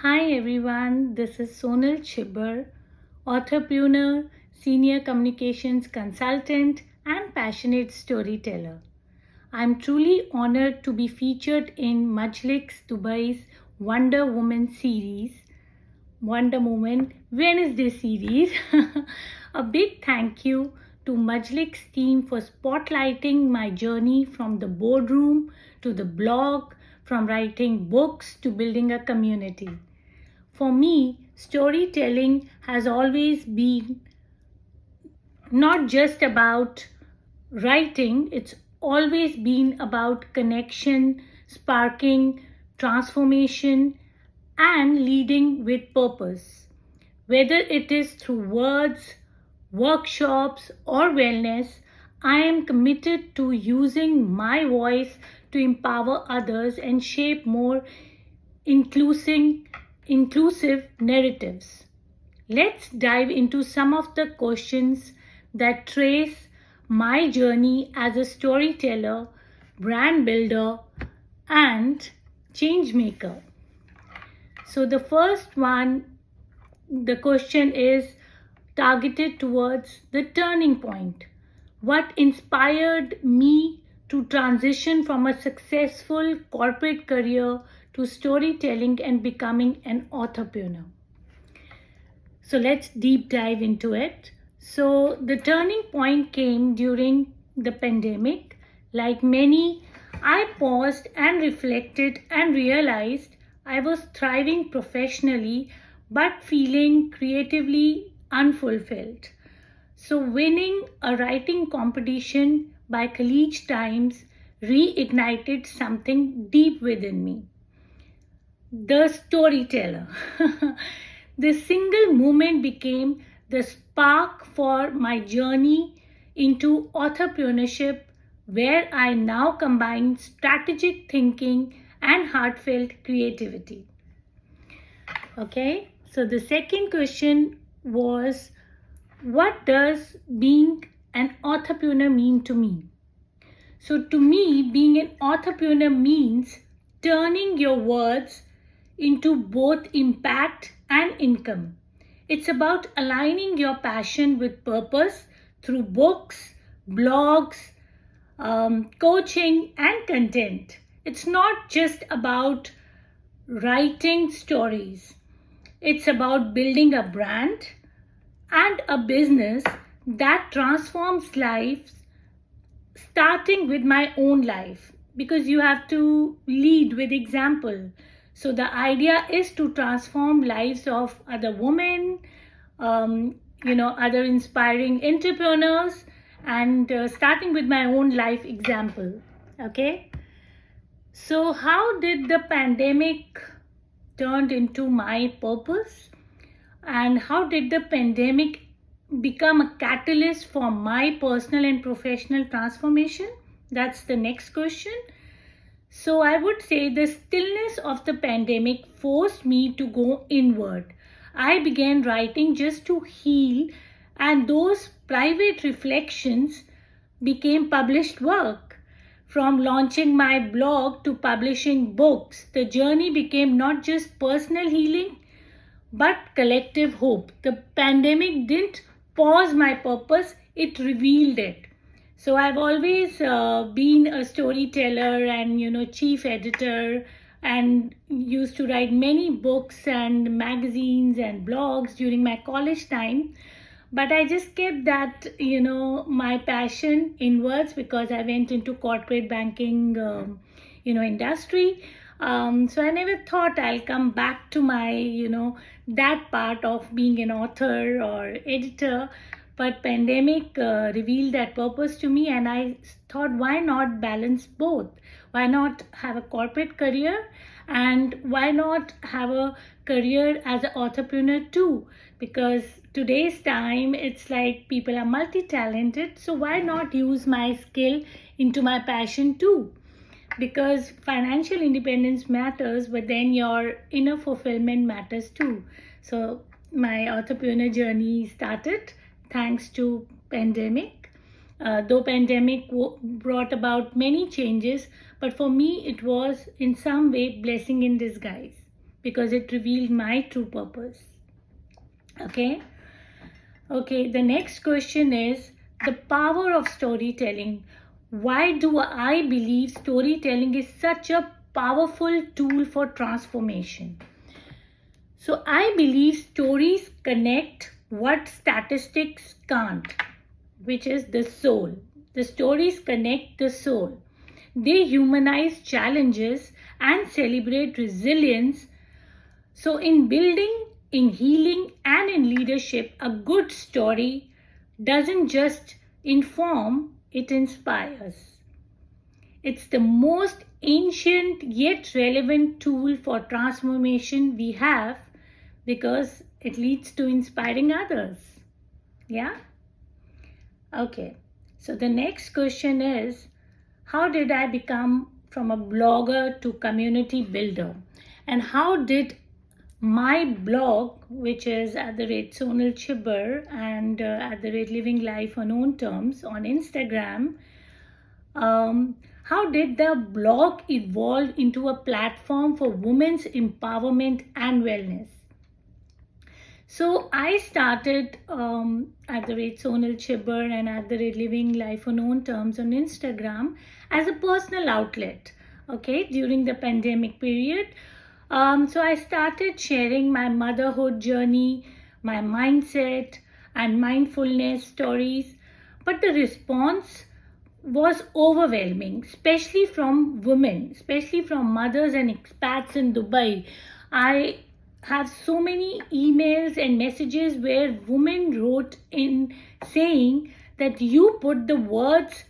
Hi everyone, this is Sonal Chiber, Authorpreneur, Senior Communications Consultant, and passionate storyteller. I'm truly honored to be featured in Majlix Dubai's Wonder Woman series, Wonder Woman Wednesday series. A big thank you to Majlix team for spotlighting my journey from the boardroom to the blog, from writing books to building a community. For me, storytelling has always been not just about writing, it's always been about connection, sparking, transformation, and leading with purpose. Whether it is through words, workshops, or wellness, I am committed to using my voice to empower others and shape more inclusive, inclusive narratives. Let's dive into some of the questions that trace my journey as a storyteller, brand builder, and change maker. So, the first one, the question is targeted towards the turning point. What inspired me to transition from a successful corporate career to storytelling and becoming an entrepreneur? So let's deep dive into it. So the turning point came during the pandemic. Like many, I paused and reflected and realized I was thriving professionally but feeling creatively unfulfilled. So winning a writing competition by college times reignited something deep within me. The storyteller. The single moment became the spark for my journey into entrepreneurship, where I now combine strategic thinking and heartfelt creativity. Okay, so the second question was, what does being an entrepreneur mean to me? So, to me, being an entrepreneur means turning your words into both impact and income. It's about aligning your passion with purpose through books, blogs, coaching, and content. It's not just about writing stories, it's about building a brand and a business that transforms lives, starting with my own life, because you have to lead with example. So the idea is to transform lives of other women, other inspiring entrepreneurs, and starting with my own life example. Okay. So how did the pandemic turned into my purpose, and how did the pandemic become a catalyst for my personal and professional transformation? That's the next question. So I would say the stillness of the pandemic forced me to go inward. I began writing just to heal, and those private reflections became published work. From launching my blog to publishing books, the journey became not just personal healing but collective hope. The pandemic didn't pause my purpose, it revealed it. So I've always been a storyteller and chief editor, and used to write many books and magazines and blogs during my college time. But I just kept that my passion inwards because I went into corporate banking industry. So I never thought I'll come back to my that part of being an author or editor. But pandemic revealed that purpose to me, and I thought, why not balance both? Why not have a corporate career, and why not have a career as an entrepreneur too? Because today's time, it's like people are multi-talented, so why not use my skill into my passion too? Because financial independence matters, but then your inner fulfillment matters too. So my entrepreneur journey started thanks to pandemic. Though pandemic brought about many changes, but for me it was in some way blessing in disguise. because it revealed my true purpose. Okay, the next question is the power of storytelling. Why do I believe storytelling is such a powerful tool for transformation? So I believe stories connect what statistics can't, which is the soul. The stories connect the soul. They humanize challenges and celebrate resilience. So in building, in healing, and in leadership, a good story doesn't just inform, it inspires. It's the most ancient yet relevant tool for transformation we have because it leads to inspiring others. Yeah? Okay. So the next question is, how did I become from a blogger to community builder? And how did my blog, which is at the rate Sonal Chiber and at the rate Living Life on Own Terms on Instagram, how did the blog evolve into a platform for women's empowerment and wellness? So I started at the rate Sonal Chiber and at the rate Living Life on Own Terms on Instagram as a personal outlet, okay, during the pandemic period. So I started sharing my motherhood journey, my mindset and mindfulness stories, but the response was overwhelming, especially from women, especially from mothers and expats in Dubai. I have so many emails and messages where women wrote in saying that you put the words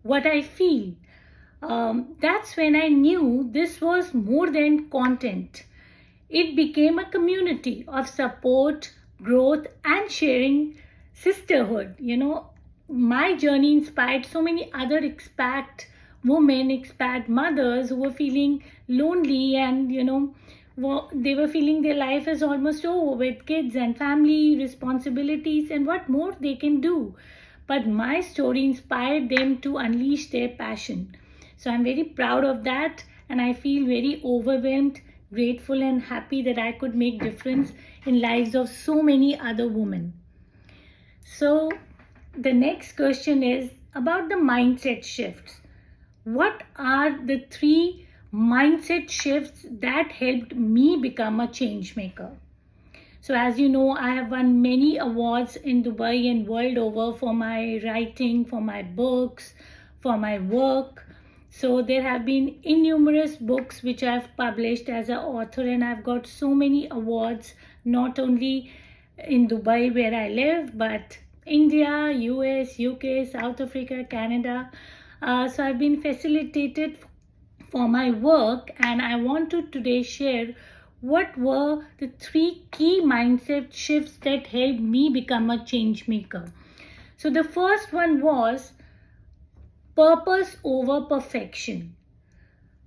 what I feel. That's when I knew this was more than content. It became a community of support, growth, and sharing sisterhood. My journey inspired so many other expat women, expat mothers who were feeling lonely and, they were feeling their life is almost over with kids and family responsibilities and what more they can do. But my story inspired them to unleash their passion. So I'm very proud of that, and I feel very overwhelmed, grateful, and happy that I could make difference in lives of so many other women. So the next question is about the mindset shifts. What are the 3 mindset shifts that helped me become a change maker? So as you know, I have won many awards in Dubai and world over for my writing, for my books, for my work. So there have been innumerous books which I've published as an author, and I've got so many awards, not only in Dubai where I live, but India, US, UK, South Africa, Canada. So I've been facilitated for my work, and I want to today share what were the 3 key mindset shifts that helped me become a change maker. So the first one was purpose over perfection.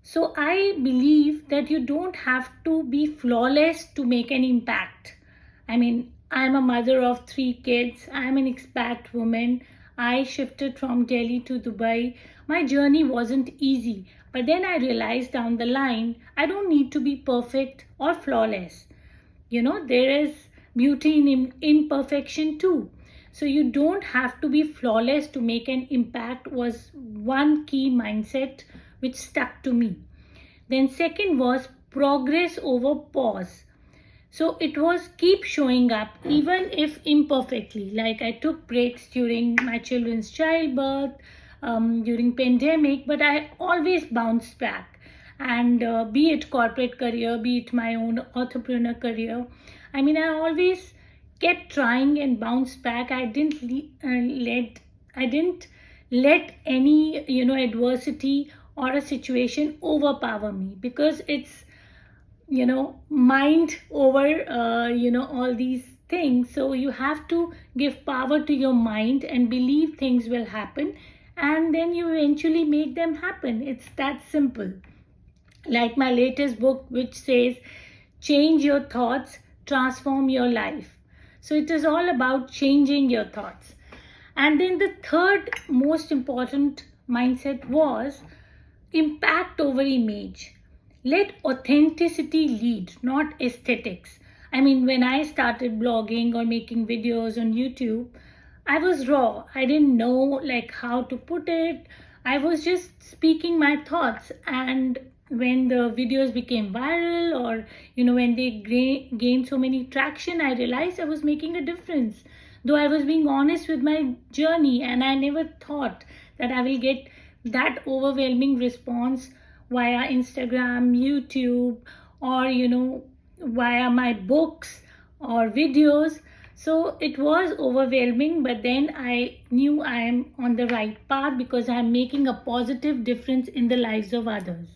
So I believe that you don't have to be flawless to make an impact. I mean, I'm a mother of 3 kids. I'm an expat woman. I shifted from Delhi to Dubai. My journey wasn't easy, but then I realized down the line, I don't need to be perfect or flawless. There is beauty in imperfection too. So you don't have to be flawless to make an impact was one key mindset which stuck to me. Then second was progress over pause. So it was keep showing up even if imperfectly. Like I took breaks during my children's childbirth, during pandemic, but I always bounced back. And be it corporate career, be it my own entrepreneur career, I mean, I always kept trying and bounced back. I didn't let any adversity or a situation overpower me, because it's mind over all these things. So you have to give power to your mind and believe things will happen, and then you eventually make them happen. It's that simple. Like my latest book, which says change your thoughts, transform your life. So it is all about changing your thoughts. And then the third most important mindset was impact over image. let authenticity lead, not aesthetics. I mean, when I started blogging or making videos on YouTube, I was raw. I didn't know like how to put it. I was just speaking my thoughts, and when the videos became viral, or when they gained so many traction, I realized I was making a difference. Though I was being honest with my journey, and I never thought that I will get that overwhelming response via Instagram, YouTube, or via my books or videos. So it was overwhelming, but then I knew I am on the right path because I am making a positive difference in the lives of others.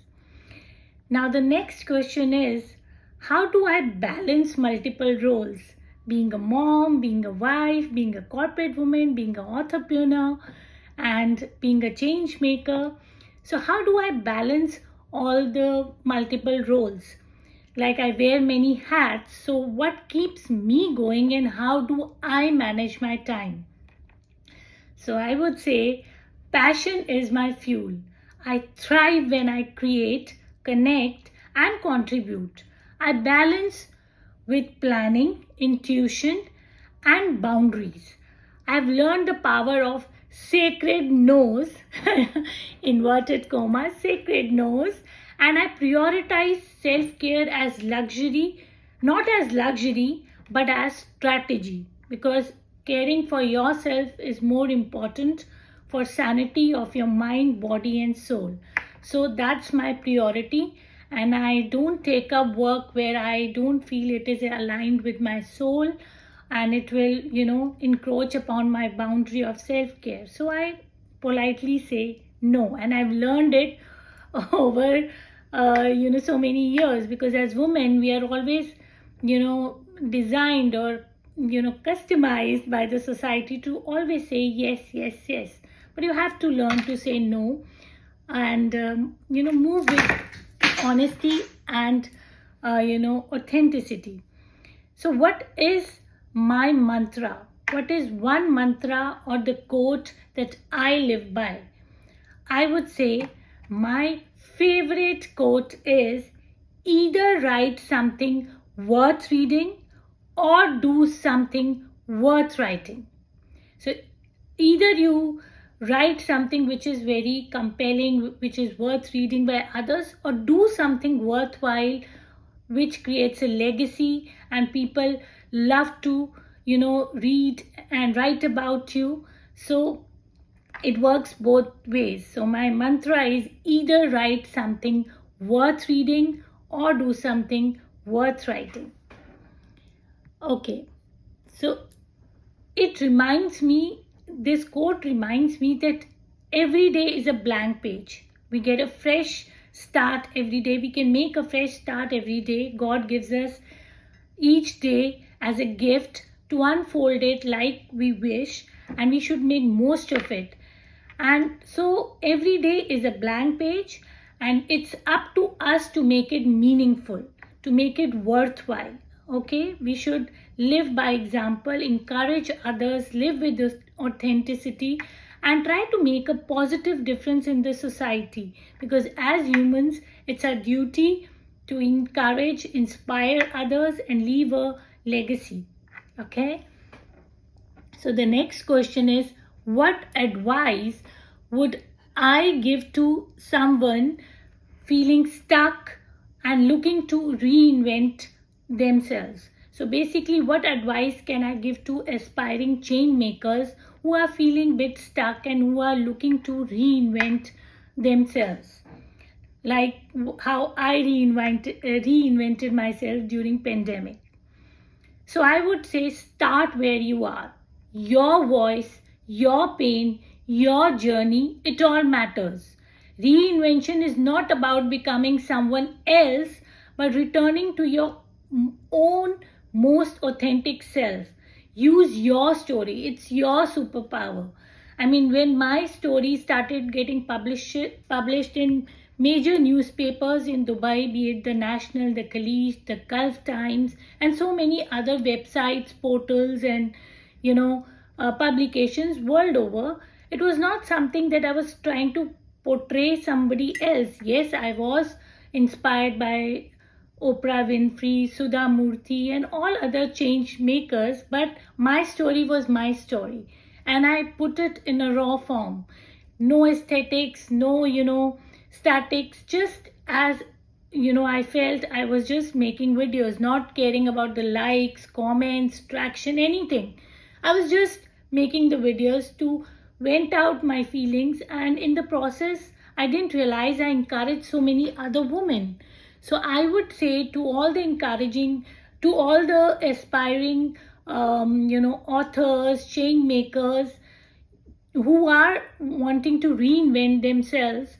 Now, the next question is, how do I balance multiple roles? Being a mom, being a wife, being a corporate woman, being an entrepreneur, and being a change maker. So, how do I balance all the multiple roles? Like, I wear many hats. So, what keeps me going, and how do I manage my time? So, I would say passion is my fuel. I thrive when I create, connect, and contribute. I balance with planning, intuition, and boundaries. I've learned the power of sacred no's, inverted commas, sacred no's, and I prioritize self care as luxury, not as luxury, but as strategy, because caring for yourself is more important for sanity of your mind, body, and soul. So that's my priority, and I don't take up work where I don't feel it is aligned with my soul, and it will encroach upon my boundary of self-care. So I politely say no, and I've learned it over so many years, because as women we are always designed or customized by the society to always say yes, yes, yes. But you have to learn to say no, and move with honesty and authenticity. So what is my mantra? What is one mantra or the quote that I live by? I would say my favorite quote is, either write something worth reading or do something worth writing. So either you write something which is very compelling, which is worth reading by others, or do something worthwhile which creates a legacy and people love to read and write about you. So it works both ways. So my mantra is, either write something worth reading or do something worth writing. Okay, so this quote reminds me that every day is a blank page. We get a fresh start every day. We can make a fresh start every day. God gives us each day as a gift to unfold it like we wish, and we should make most of it. And so every day is a blank page, and it's up to us to make it meaningful, to make it worthwhile. Okay, we should live by example, encourage others, live with authenticity, and try to make a positive difference in the society, because as humans it's our duty to encourage, inspire others, and leave a legacy. Okay, so the next question is, what advice would I give to someone feeling stuck and looking to reinvent themselves? So basically, what advice can I give to aspiring change makers who are feeling a bit stuck and who are looking to reinvent themselves? Like how I reinvented myself during pandemic. So I would say, start where you are. Your voice, your pain, your journey, it all matters. Reinvention is not about becoming someone else, but returning to your own most authentic self. Use your story. It's your superpower. I mean, when my story started getting published in major newspapers in Dubai, be it the National, the Khaleej, the Gulf Times, and so many other websites, portals, and publications world over, it was not something that I was trying to portray somebody else. Yes, I was inspired by Oprah Winfrey, Sudha Murthy, and all other change makers, but my story was my story, and I put it in a raw form. No aesthetics, no, statics, just as I felt. I was just making videos, not caring about the likes, comments, traction, anything. I was just making the videos to vent out my feelings, and in the process, I didn't realize I encouraged so many other women. So I would say to all the encouraging, to all the aspiring, authors, change makers who are wanting to reinvent themselves,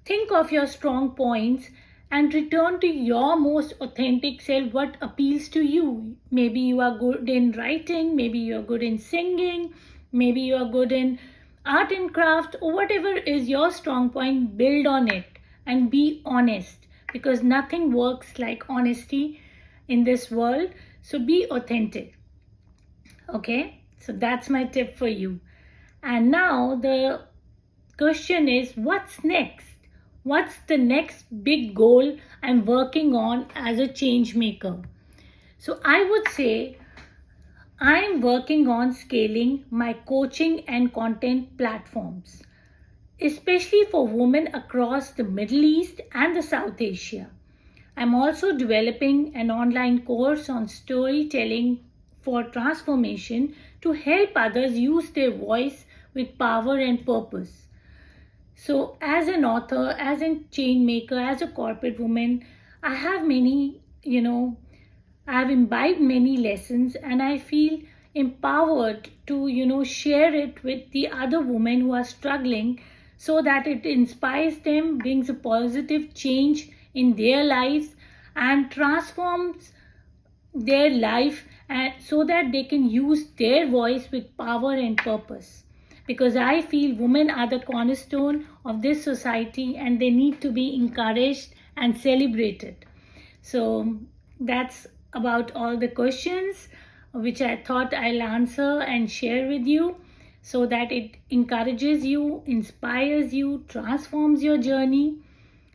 think of your strong points and return to your most authentic self, what appeals to you. Maybe you are good in writing, maybe you are good in singing, maybe you are good in art and craft, or whatever is your strong point, build on it and be honest, because nothing works like honesty in this world. So be authentic. Okay, so that's my tip for you. And now the question is, what's next? What's the next big goal I'm working on as a change maker? So I would say I'm working on scaling my coaching and content platforms, especially for women across the Middle East and the South Asia. I'm also developing an online course on storytelling for transformation to help others use their voice with power and purpose. So as an author, as a chain maker, as a corporate woman, I have many, I've imbibed many lessons, and I feel empowered to, share it with the other women who are struggling, so that it inspires them, brings a positive change in their lives, and transforms their life, and so that they can use their voice with power and purpose. Because I feel women are the cornerstone of this society, and they need to be encouraged and celebrated. So that's about all the questions which I thought I'll answer and share with you, so that it encourages you, inspires you, transforms your journey.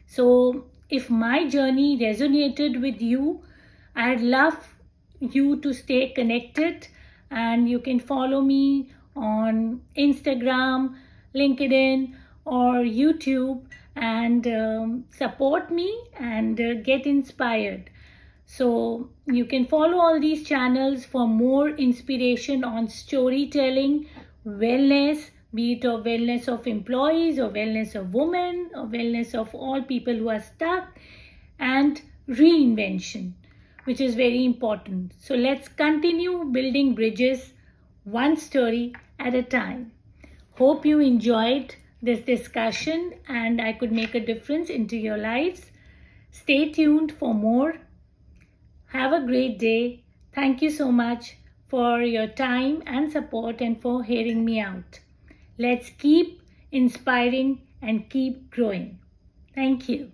So if my journey resonated with you, I'd love you to stay connected, and you can follow me on Instagram, LinkedIn, or YouTube, and support me and get inspired. So you can follow all these channels for more inspiration on storytelling, wellness, be it of wellness of employees or wellness of women or wellness of all people who are stuck, and reinvention, which is very important. So let's continue building bridges, one story at a time. Hope you enjoyed this discussion and I could make a difference into your lives. Stay tuned for more. Have a great day. Thank you so much for your time and support and for hearing me out. Let's keep inspiring and keep growing. Thank you.